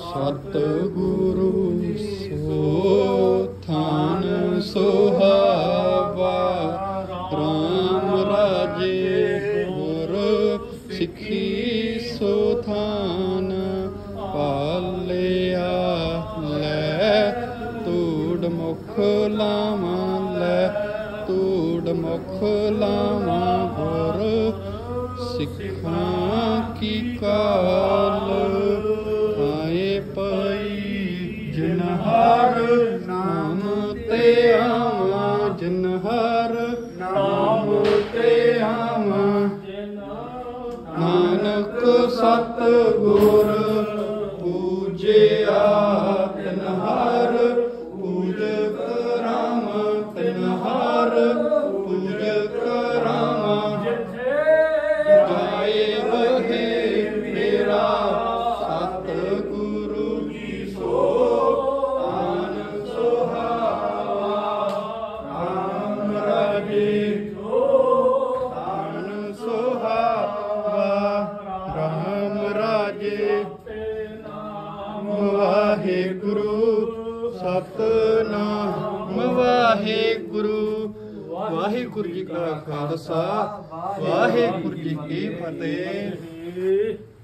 सतगुरु सोथान सोहावा राम राजे गुर सिखी सोथान पालिया लै तूड़ मुख लावा लै तूड़ मुख लावा गुर सिखा की काल आए पई जिन हर नाम ते आवा जिन हर नाम ते आवा नानक सतगुर पूजिया तिन हर पूज करावा तिन हर पूज करावा जाए बहे मेरा सतगुरु जी सो आन सुहावा राम राजे आन सुहावा राम राजे वाहिगुरु सतनाम वाहिगुरु वाहिगुरु जी का खालसा वाहिगुरु जी की फतेह।